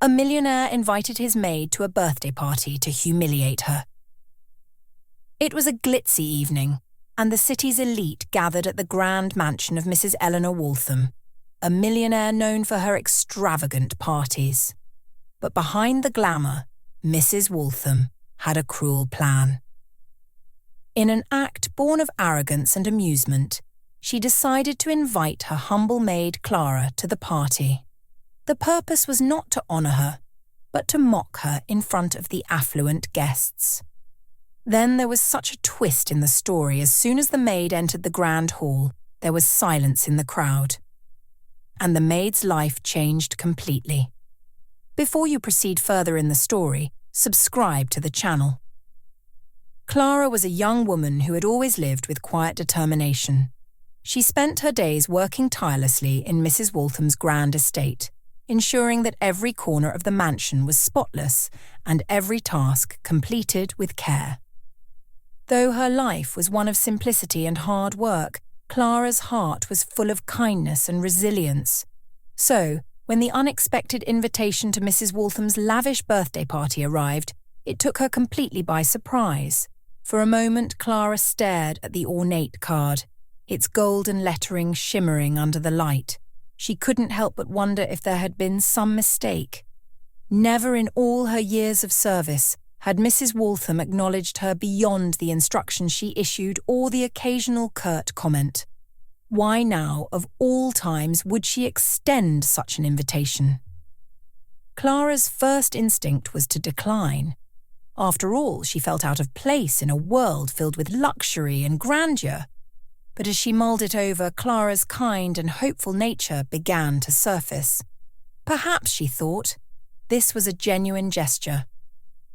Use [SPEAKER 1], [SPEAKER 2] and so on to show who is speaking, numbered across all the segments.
[SPEAKER 1] a millionaire invited his maid to a birthday party to humiliate her. It was a glitzy evening, and the city's elite gathered at the grand mansion of Mrs. Eleanor Waltham, a millionaire known for her extravagant parties. But behind the glamour, Mrs. Waltham had a cruel plan. In an act born of arrogance and amusement, she decided to invite her humble maid Clara to the party. The purpose was not to honour her, but to mock her in front of the affluent guests. Then there was such a twist in the story. As soon as the maid entered the grand hall, there was silence in the crowd. And the maid's life changed completely. Before you proceed further in the story, subscribe to the channel. Clara was a young woman who had always lived with quiet determination. She spent her days working tirelessly in Mrs. Waltham's grand estate, ensuring that every corner of the mansion was spotless and every task completed with care. Though her life was one of simplicity and hard work, Clara's heart was full of kindness and resilience. So, when the unexpected invitation to Mrs. Waltham's lavish birthday party arrived, it took her completely by surprise. For a moment, Clara stared at the ornate card, its golden lettering shimmering under the light. She couldn't help but wonder if there had been some mistake. Never in all her years of service had Mrs. Waltham acknowledged her beyond the instructions she issued or the occasional curt comment. Why now, of all times, would she extend such an invitation? Clara's first instinct was to decline. After all, she felt out of place in a world filled with luxury and grandeur. But as she mulled it over, Clara's kind and hopeful nature began to surface. Perhaps, she thought, this was a genuine gesture.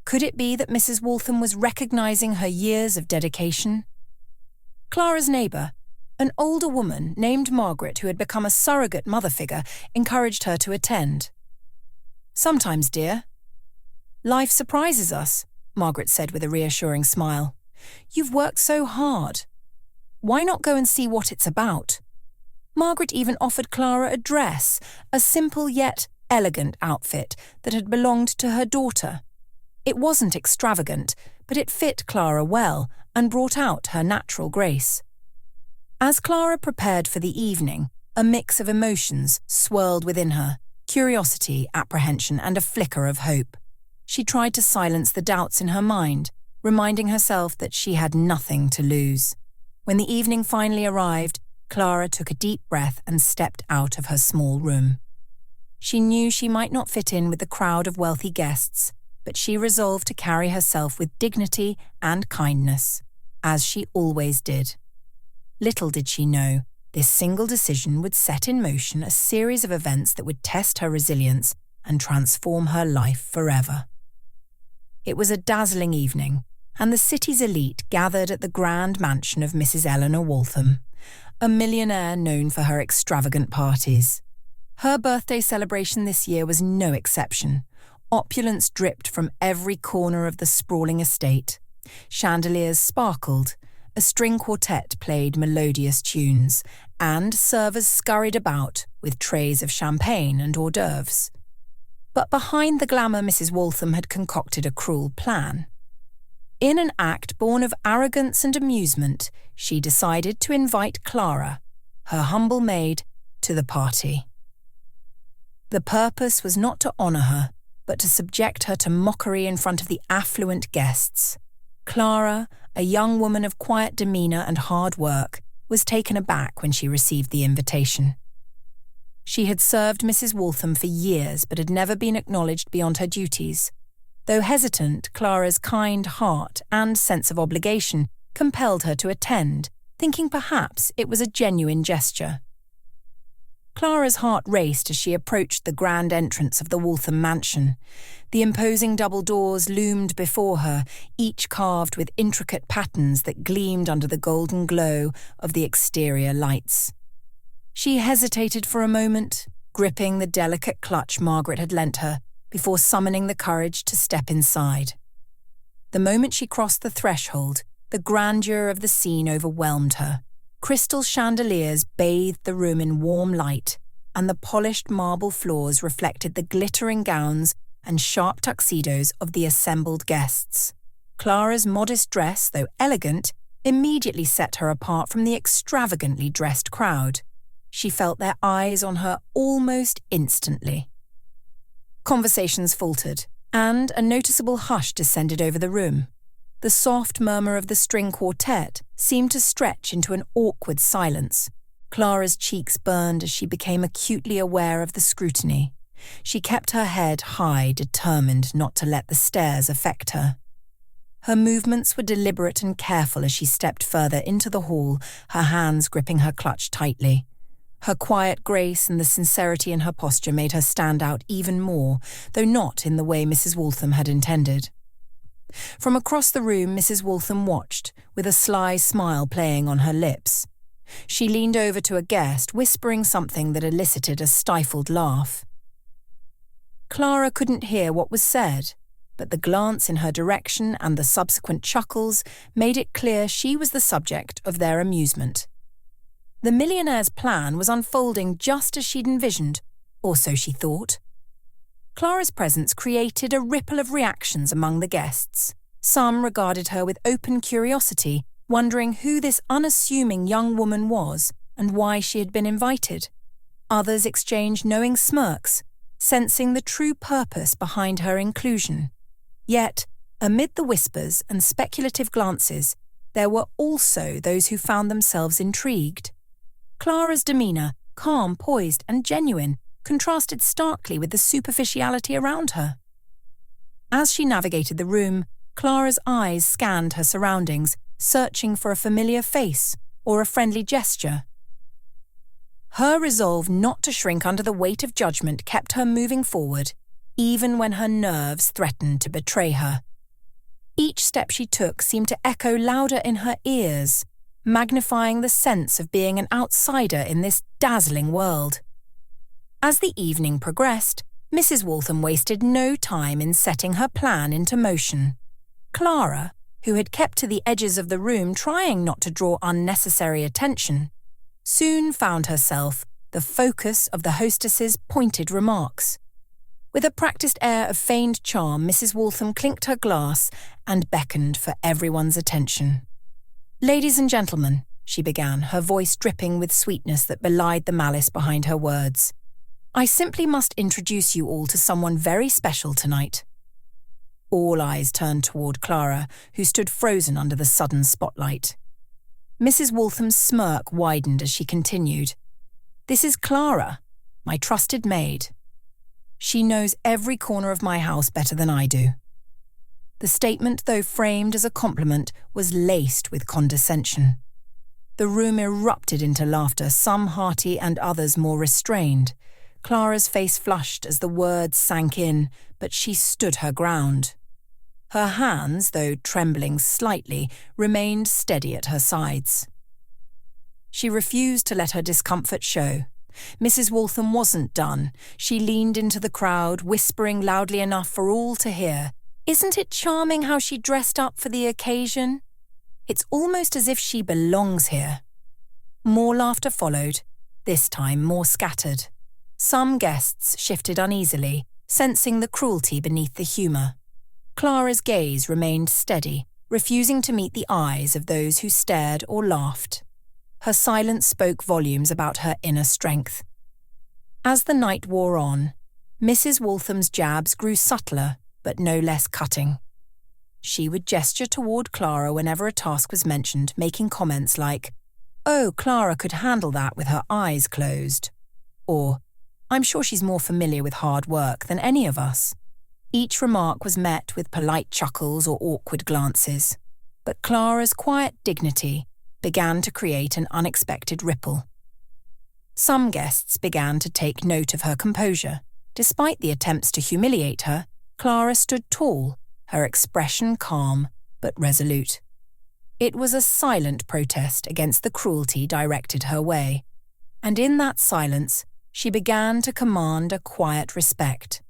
[SPEAKER 1] Could it be that Mrs. Waltham was recognizing her years of dedication? Clara's neighbour, an older woman named Margaret who had become a surrogate mother figure, encouraged her to attend. "Sometimes, dear. Life surprises us," Margaret said with a reassuring smile. "You've worked so hard. Why not go and see what it's about?" Margaret even offered Clara a dress, a simple yet elegant outfit that had belonged to her daughter. It wasn't extravagant, but it fit Clara well and brought out her natural grace. As Clara prepared for the evening, a mix of emotions swirled within her: curiosity, apprehension, and a flicker of hope. She tried to silence the doubts in her mind, reminding herself that she had nothing to lose. When the evening finally arrived, Clara took a deep breath and stepped out of her small room. She knew she might not fit in with the crowd of wealthy guests, but she resolved to carry herself with dignity and kindness, as she always did. Little did she know, this single decision would set in motion a series of events that would test her resilience and transform her life forever. It was a dazzling evening, and the city's elite gathered at the grand mansion of Mrs. Eleanor Waltham, a millionaire known for her extravagant parties. Her birthday celebration this year was no exception. Opulence dripped from every corner of the sprawling estate. Chandeliers sparkled, a string quartet played melodious tunes, and servers scurried about with trays of champagne and hors d'oeuvres. But behind the glamour, Mrs. Waltham had concocted a cruel plan. In an act born of arrogance and amusement, she decided to invite Clara, her humble maid, to the party. The purpose was not to honour her, but to subject her to mockery in front of the affluent guests. Clara, a young woman of quiet demeanour and hard work, was taken aback when she received the invitation. She had served Mrs. Waltham for years but had never been acknowledged beyond her duties. Though hesitant, Clara's kind heart and sense of obligation compelled her to attend, thinking perhaps it was a genuine gesture. Clara's heart raced as she approached the grand entrance of the Waltham mansion. The imposing double doors loomed before her, each carved with intricate patterns that gleamed under the golden glow of the exterior lights. She hesitated for a moment, gripping the delicate clutch Margaret had lent her, before summoning the courage to step inside. The moment she crossed the threshold, the grandeur of the scene overwhelmed her. Crystal chandeliers bathed the room in warm light, and the polished marble floors reflected the glittering gowns and sharp tuxedos of the assembled guests. Clara's modest dress, though elegant, immediately set her apart from the extravagantly dressed crowd. She felt their eyes on her almost instantly. Conversations faltered, and a noticeable hush descended over the room. The soft murmur of the string quartet seemed to stretch into an awkward silence. Clara's cheeks burned as she became acutely aware of the scrutiny. She kept her head high, determined not to let the stares affect her. Her movements were deliberate and careful as she stepped further into the hall, her hands gripping her clutch tightly. Her quiet grace and the sincerity in her posture made her stand out even more, though not in the way Mrs. Waltham had intended. From across the room, Mrs. Waltham watched, with a sly smile playing on her lips. She leaned over to a guest, whispering something that elicited a stifled laugh. Clara couldn't hear what was said, but the glance in her direction and the subsequent chuckles made it clear she was the subject of their amusement. The millionaire's plan was unfolding just as she'd envisioned, or so she thought. Clara's presence created a ripple of reactions among the guests. Some regarded her with open curiosity, wondering who this unassuming young woman was and why she had been invited. Others exchanged knowing smirks, sensing the true purpose behind her inclusion. Yet, amid the whispers and speculative glances, there were also those who found themselves intrigued. Clara's demeanour, calm, poised, and genuine, contrasted starkly with the superficiality around her. As she navigated the room, Clara's eyes scanned her surroundings, searching for a familiar face or a friendly gesture. Her resolve not to shrink under the weight of judgment kept her moving forward, even when her nerves threatened to betray her. Each step she took seemed to echo louder in her ears, magnifying the sense of being an outsider in this dazzling world. As the evening progressed, Mrs. Waltham wasted no time in setting her plan into motion. Clara, who had kept to the edges of the room trying not to draw unnecessary attention, soon found herself the focus of the hostess's pointed remarks. With a practiced air of feigned charm, Mrs. Waltham clinked her glass and beckoned for everyone's attention. "Ladies and gentlemen," she began, her voice dripping with sweetness that belied the malice behind her words, "I simply must introduce you all to someone very special tonight." All eyes turned toward Clara, who stood frozen under the sudden spotlight. Mrs. Waltham's smirk widened as she continued, "This is Clara, my trusted maid. She knows every corner of my house better than I do." The statement, though framed as a compliment, was laced with condescension. The room erupted into laughter, some hearty and others more restrained. Clara's face flushed as the words sank in, but she stood her ground. Her hands, though trembling slightly, remained steady at her sides. She refused to let her discomfort show. Mrs. Waltham wasn't done. She leaned into the crowd, whispering loudly enough for all to hear, "Isn't it charming how she dressed up for the occasion? It's almost as if she belongs here." More laughter followed, this time more scattered. Some guests shifted uneasily, sensing the cruelty beneath the humour. Clara's gaze remained steady, refusing to meet the eyes of those who stared or laughed. Her silence spoke volumes about her inner strength. As the night wore on, Mrs. Waltham's jabs grew subtler, but no less cutting. She would gesture toward Clara whenever a task was mentioned, making comments like, "Oh, Clara could handle that with her eyes closed," or, "I'm sure she's more familiar with hard work than any of us." Each remark was met with polite chuckles or awkward glances, but Clara's quiet dignity began to create an unexpected ripple. Some guests began to take note of her composure. Despite the attempts to humiliate her, Clara stood tall, her expression calm but resolute. It was a silent protest against the cruelty directed her way, and in that silence she began to command a quiet respect.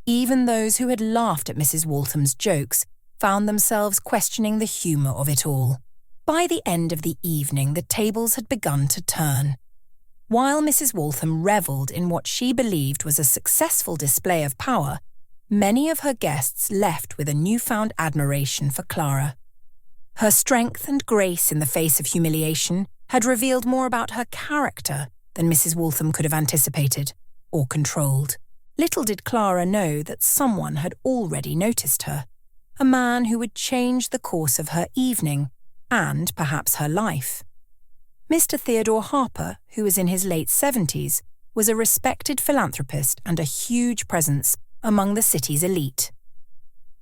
[SPEAKER 1] Even those who had laughed at Mrs. Waltham's jokes found themselves questioning the humour of it all. By the end of the evening, the tables had begun to turn. While Mrs. Waltham revelled in what she believed was a successful display of power, many of her guests left with a newfound admiration for Clara. Her strength and grace in the face of humiliation had revealed more about her character than Mrs. Waltham could have anticipated or controlled. Little did Clara know that someone had already noticed her, a man who would change the course of her evening and perhaps her life. Mr. Theodore Harper, who was in his late 70s, was a respected philanthropist and a huge presence among the city's elite.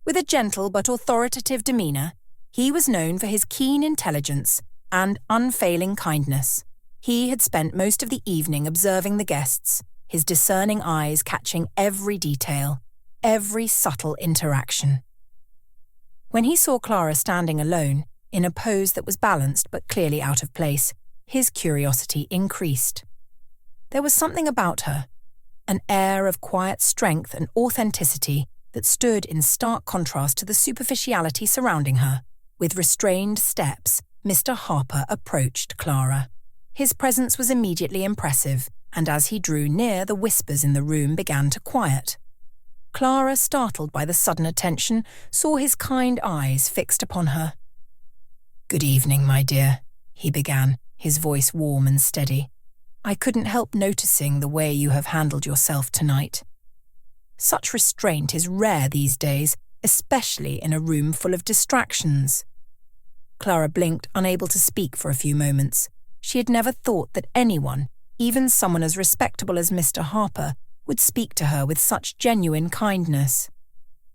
[SPEAKER 1] With a gentle but authoritative demeanour, he was known for his keen intelligence and unfailing kindness. He had spent most of the evening observing the guests, his discerning eyes catching every detail, every subtle interaction. When he saw Clara standing alone, in a pose that was balanced but clearly out of place, his curiosity increased. There was something about her, an air of quiet strength and authenticity that stood in stark contrast to the superficiality surrounding her. With restrained steps, Mr. Harper approached Clara. His presence was immediately impressive, and as he drew near, the whispers in the room began to quiet. Clara, startled by the sudden attention, saw his kind eyes fixed upon her. "Good evening, my dear," he began, his voice warm and steady. "I couldn't help noticing the way you have handled yourself tonight. Such restraint is rare these days, especially in a room full of distractions." Clara blinked, unable to speak for a few moments. She had never thought that anyone, even someone as respectable as Mr. Harper, would speak to her with such genuine kindness.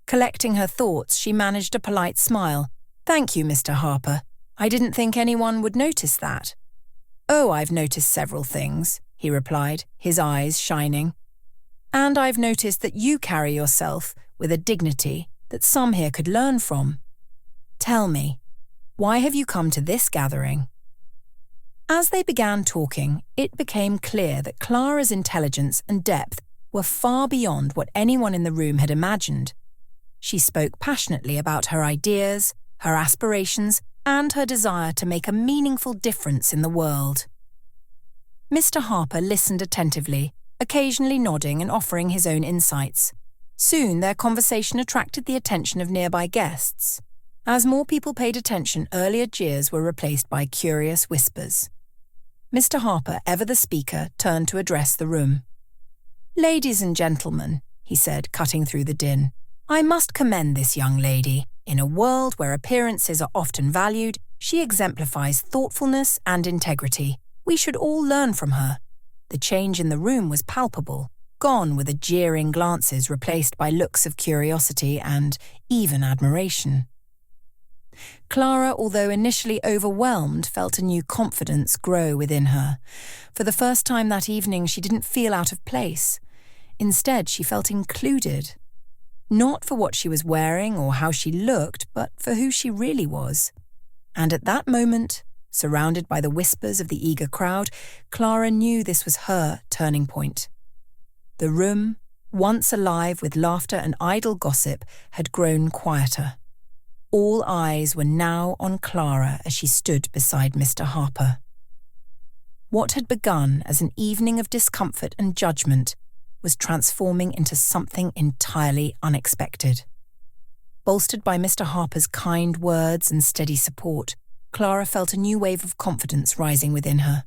[SPEAKER 1] Collecting her thoughts, she managed a polite smile. "Thank you, Mr. Harper. I didn't think anyone would notice that." "Oh, I've noticed several things," he replied, his eyes shining. "And I've noticed that you carry yourself with a dignity that some here could learn from. Tell me, why have you come to this gathering?" As they began talking, it became clear that Clara's intelligence and depth were far beyond what anyone in the room had imagined. She spoke passionately about her ideas, her aspirations, and her desire to make a meaningful difference in the world. Mr. Harper listened attentively, occasionally nodding and offering his own insights. Soon their conversation attracted the attention of nearby guests. As more people paid attention, earlier jeers were replaced by curious whispers. Mr. Harper, ever the speaker, turned to address the room. "Ladies and gentlemen," he said, cutting through the din, "I must commend this young lady. In a world where appearances are often valued, she exemplifies thoughtfulness and integrity. We should all learn from her." The change in the room was palpable, gone were the jeering glances replaced by looks of curiosity and even admiration. Clara, although initially overwhelmed, felt a new confidence grow within her. For the first time that evening, she didn't feel out of place. Instead, she felt included. Not for what she was wearing or how she looked, but for who she really was. And at that moment, surrounded by the whispers of the eager crowd, Clara knew this was her turning point. The room, once alive with laughter and idle gossip, had grown quieter. All eyes were now on Clara as she stood beside Mr. Harper. What had begun as an evening of discomfort and judgment was transforming into something entirely unexpected. Bolstered by Mr. Harper's kind words and steady support, Clara felt a new wave of confidence rising within her.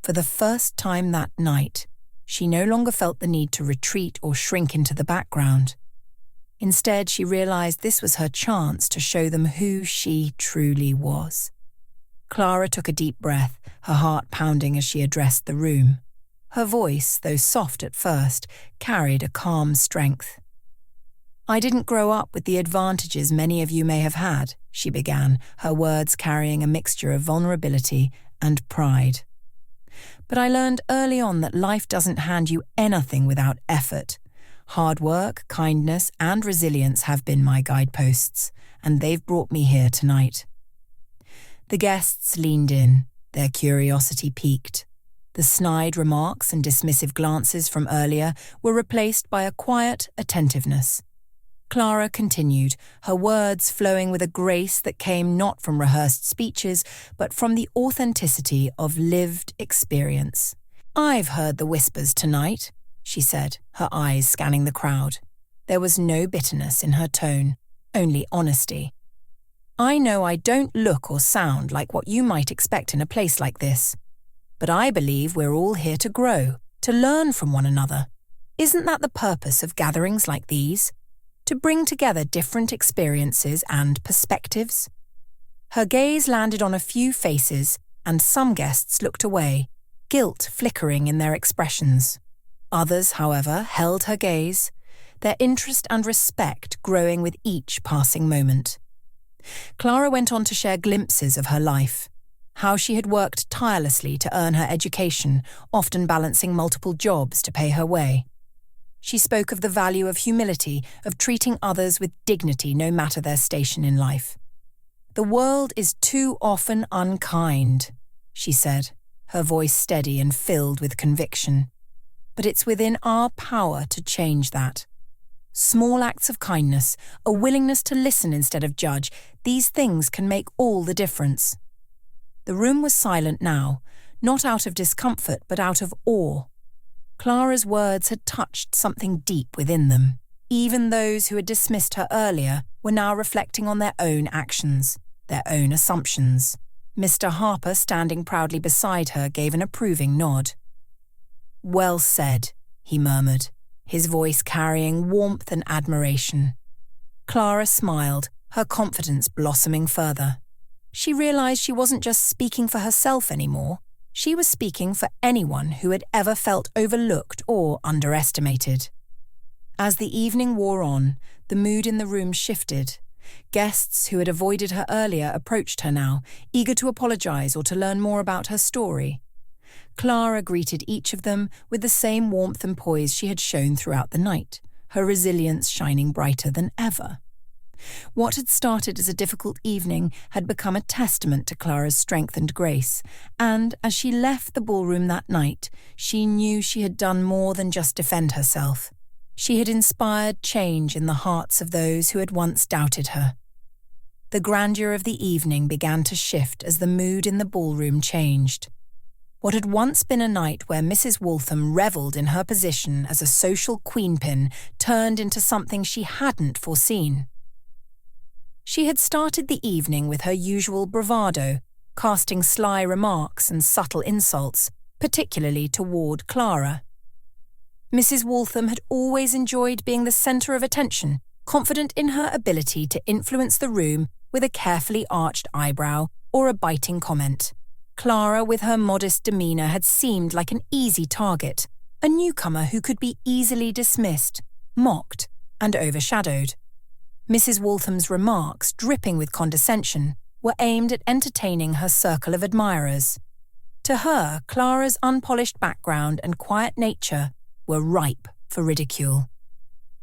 [SPEAKER 1] For the first time that night, she no longer felt the need to retreat or shrink into the background. Instead, she realized this was her chance to show them who she truly was. Clara took a deep breath, her heart pounding as she addressed the room. Her voice, though soft at first, carried a calm strength. "I didn't grow up with the advantages many of you may have had," she began, her words carrying a mixture of vulnerability and pride. "But I learned early on that life doesn't hand you anything without effort. Hard work, kindness, and resilience have been my guideposts, and they've brought me here tonight." The guests leaned in, their curiosity piqued. The snide remarks and dismissive glances from earlier were replaced by a quiet attentiveness. Clara continued, her words flowing with a grace that came not from rehearsed speeches, but from the authenticity of lived experience. "I've heard the whispers tonight," she said, her eyes scanning the crowd. There was no bitterness in her tone, only honesty. "I know I don't look or sound like what you might expect in a place like this, but I believe we're all here to grow, to learn from one another. Isn't that the purpose of gatherings like these? To bring together different experiences and perspectives?" Her gaze landed on a few faces, and some guests looked away, guilt flickering in their expressions. Others, however, held her gaze, their interest and respect growing with each passing moment. Clara went on to share glimpses of her life, how she had worked tirelessly to earn her education, often balancing multiple jobs to pay her way. She spoke of the value of humility, of treating others with dignity no matter their station in life. "The world is too often unkind," she said, her voice steady and filled with conviction. "But it's within our power to change that. Small acts of kindness, a willingness to listen instead of judge, these things can make all the difference." The room was silent now, not out of discomfort but out of awe. Clara's words had touched something deep within them. Even those who had dismissed her earlier were now reflecting on their own actions, their own assumptions. Mr. Harper, standing proudly beside her, gave an approving nod. "Well said," he murmured, his voice carrying warmth and admiration. Clara smiled, her confidence blossoming further. She realized she wasn't just speaking for herself anymore. She was speaking for anyone who had ever felt overlooked or underestimated. As the evening wore on, the mood in the room shifted. Guests who had avoided her earlier approached her now, eager to apologize or to learn more about her story. Clara greeted each of them with the same warmth and poise she had shown throughout the night, her resilience shining brighter than ever. What had started as a difficult evening had become a testament to Clara's strength and grace, and as she left the ballroom that night, she knew she had done more than just defend herself. She had inspired change in the hearts of those who had once doubted her. The grandeur of the evening began to shift as the mood in the ballroom changed. What had once been a night where Mrs. Waltham revelled in her position as a social queenpin turned into something she hadn't foreseen. She had started the evening with her usual bravado, casting sly remarks and subtle insults, particularly toward Clara. Mrs. Waltham had always enjoyed being the centre of attention, confident in her ability to influence the room with a carefully arched eyebrow or a biting comment. Clara, with her modest demeanour, had seemed like an easy target, a newcomer who could be easily dismissed, mocked, and overshadowed. Mrs. Waltham's remarks, dripping with condescension, were aimed at entertaining her circle of admirers. To her, Clara's unpolished background and quiet nature were ripe for ridicule.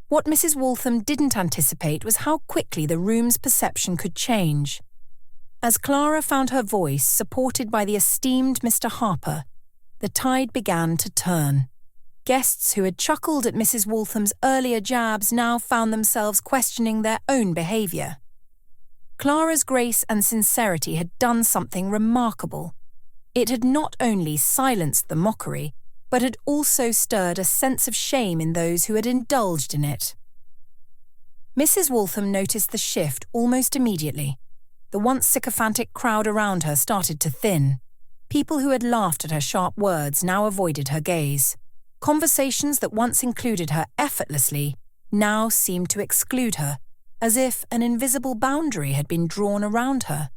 [SPEAKER 1] What Mrs. Waltham didn't anticipate was how quickly the room's perception could change. As Clara found her voice supported by the esteemed Mr. Harper, the tide began to turn. Guests who had chuckled at Mrs. Waltham's earlier jabs now found themselves questioning their own behaviour. Clara's grace and sincerity had done something remarkable. It had not only silenced the mockery, but had also stirred a sense of shame in those who had indulged in it. Mrs. Waltham noticed the shift almost immediately. The once sycophantic crowd around her started to thin. People who had laughed at her sharp words now avoided her gaze. Conversations that once included her effortlessly now seemed to exclude her, as if an invisible boundary had been drawn around her.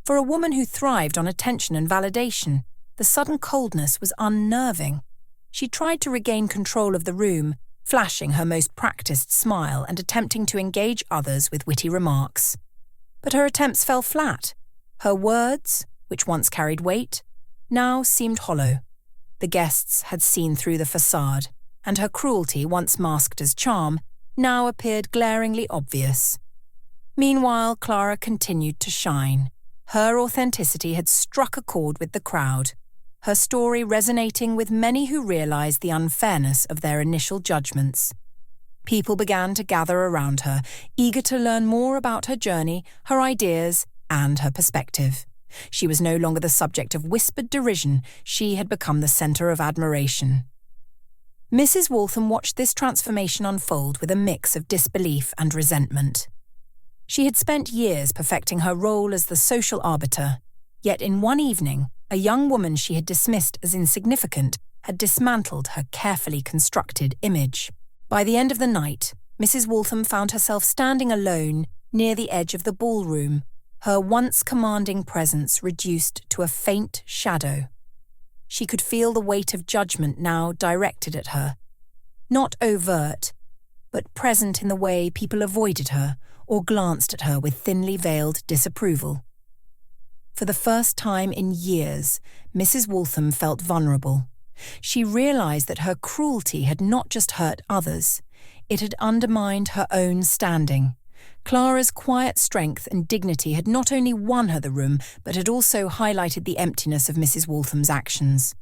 [SPEAKER 1] For a woman who thrived on attention and validation, the sudden coldness was unnerving. She tried to regain control of the room, flashing her most practiced smile and attempting to engage others with witty remarks. But her attempts fell flat. Her words, which once carried weight, now seemed hollow. The guests had seen through the facade, and her cruelty, once masked as charm, now appeared glaringly obvious. Meanwhile, Clara continued to shine. Her authenticity had struck a chord with the crowd, her story resonating with many who realized the unfairness of their initial judgments. People began to gather around her, eager to learn more about her journey, her ideas, and her perspective. She was no longer the subject of whispered derision, she had become the centre of admiration. Mrs. Waltham watched this transformation unfold with a mix of disbelief and resentment. She had spent years perfecting her role as the social arbiter, yet in one evening, a young woman she had dismissed as insignificant had dismantled her carefully constructed image. By the end of the night, Mrs. Waltham found herself standing alone near the edge of the ballroom, her once commanding presence reduced to a faint shadow. She could feel the weight of judgment now directed at her, not overt, but present in the way people avoided her or glanced at her with thinly veiled disapproval. For the first time in years, Mrs. Waltham felt vulnerable. She realised that her cruelty had not just hurt others, it had undermined her own standing. Clara's quiet strength and dignity had not only won her the room, but had also highlighted the emptiness of Mrs. Waltham's actions.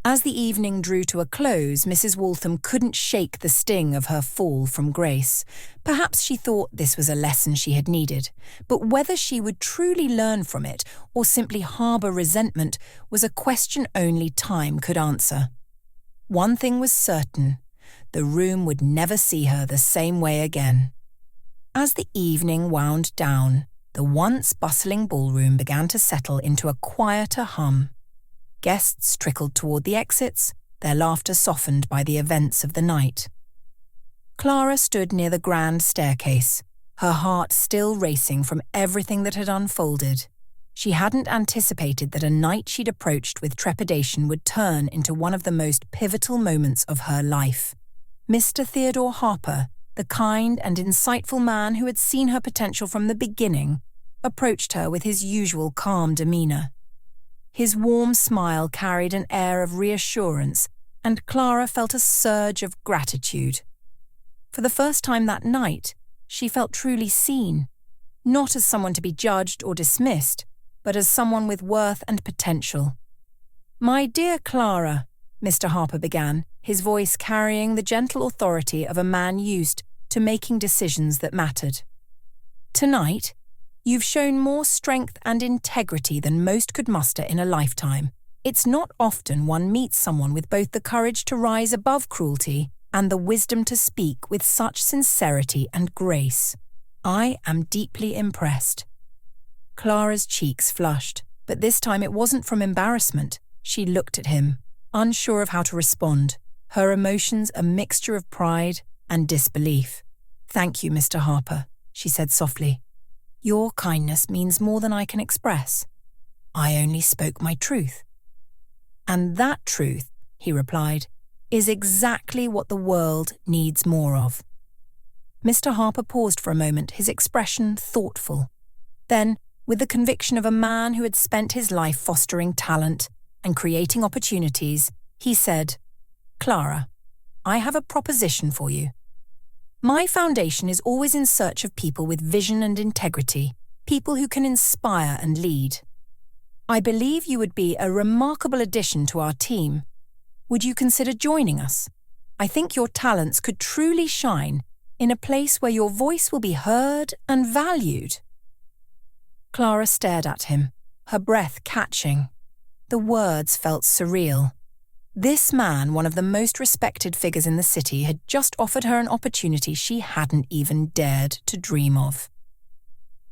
[SPEAKER 1] As the evening drew to a close, Mrs. Waltham couldn't shake the sting of her fall from grace. Perhaps she thought this was a lesson she had needed, but whether she would truly learn from it or simply harbour resentment was a question only time could answer. One thing was certain, the room would never see her the same way again. As the evening wound down, the once bustling ballroom began to settle into a quieter hum. Guests trickled toward the exits, their laughter softened by the events of the night. Clara stood near the grand staircase, her heart still racing from everything that had unfolded. She hadn't anticipated that a night she'd approached with trepidation would turn into one of the most pivotal moments of her life. Mr. Theodore Harper, the kind and insightful man who had seen her potential from the beginning, approached her with his usual calm demeanour. His warm smile carried an air of reassurance, and Clara felt a surge of gratitude. For the first time that night, she felt truly seen, not as someone to be judged or dismissed, but as someone with worth and potential. "My dear Clara," Mr. Harper began, his voice carrying the gentle authority of a man used to making decisions that mattered. "Tonight, you've shown more strength and integrity than most could muster in a lifetime. It's not often one meets someone with both the courage to rise above cruelty and the wisdom to speak with such sincerity and grace. I am deeply impressed." Clara's cheeks flushed, but this time it wasn't from embarrassment. She looked at him, unsure of how to respond, her emotions a mixture of pride and disbelief. "Thank you, Mr. Harper," she said softly. "Your kindness means more than I can express. I only spoke my truth." "And that truth," he replied, "is exactly what the world needs more of." Mr. Harper paused for a moment, his expression thoughtful. Then, with the conviction of a man who had spent his life fostering talent and creating opportunities, he said, "Clara, I have a proposition for you. My foundation is always in search of people with vision and integrity, people who can inspire and lead. I believe you would be a remarkable addition to our team. Would you consider joining us? I think your talents could truly shine in a place where your voice will be heard and valued." Clara stared at him, her breath catching. The words felt surreal. This man, one of the most respected figures in the city, had just offered her an opportunity she hadn't even dared to dream of.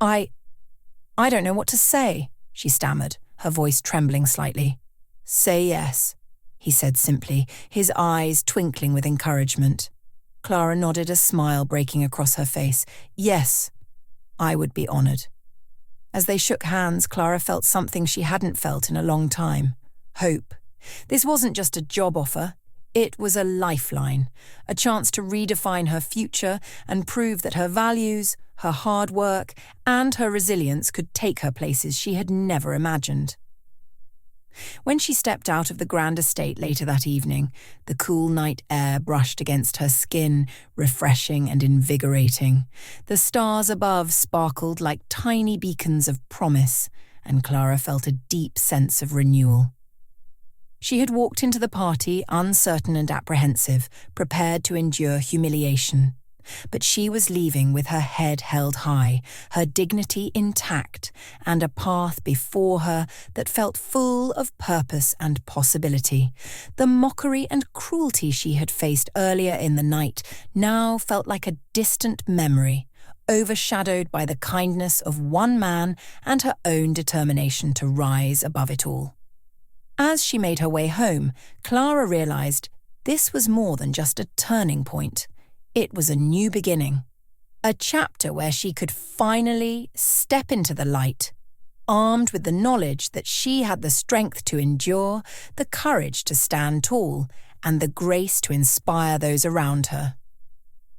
[SPEAKER 1] I don't know what to say," she stammered, her voice trembling slightly. "Say yes," he said simply, his eyes twinkling with encouragement. Clara nodded, a smile breaking across her face. "Yes, I would be honoured." As they shook hands, Clara felt something she hadn't felt in a long time: hope. This wasn't just a job offer, it was a lifeline, a chance to redefine her future and prove that her values, her hard work, and her resilience could take her places she had never imagined. When she stepped out of the grand estate later that evening, the cool night air brushed against her skin, refreshing and invigorating. The stars above sparkled like tiny beacons of promise, and Clara felt a deep sense of renewal. She had walked into the party uncertain and apprehensive, prepared to endure humiliation. but she was leaving with her head held high, her dignity intact, and a path before her that felt full of purpose and possibility. The mockery and cruelty she had faced earlier in the night now felt like a distant memory, overshadowed by the kindness of one man and her own determination to rise above it all. As she made her way home, Clara realised this was more than just a turning point. It was a new beginning, a chapter where she could finally step into the light, armed with the knowledge that she had the strength to endure, the courage to stand tall, and the grace to inspire those around her.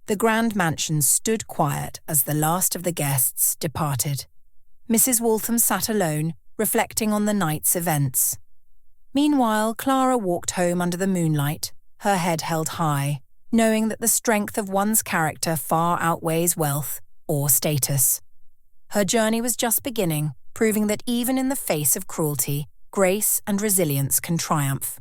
[SPEAKER 1] The grand mansion stood quiet as the last of the guests departed. Mrs. Waltham sat alone, reflecting on the night's events. Meanwhile, Clara walked home under the moonlight, her head held high, knowing that the strength of one's character far outweighs wealth or status. Her journey was just beginning, proving that even in the face of cruelty, grace and resilience can triumph.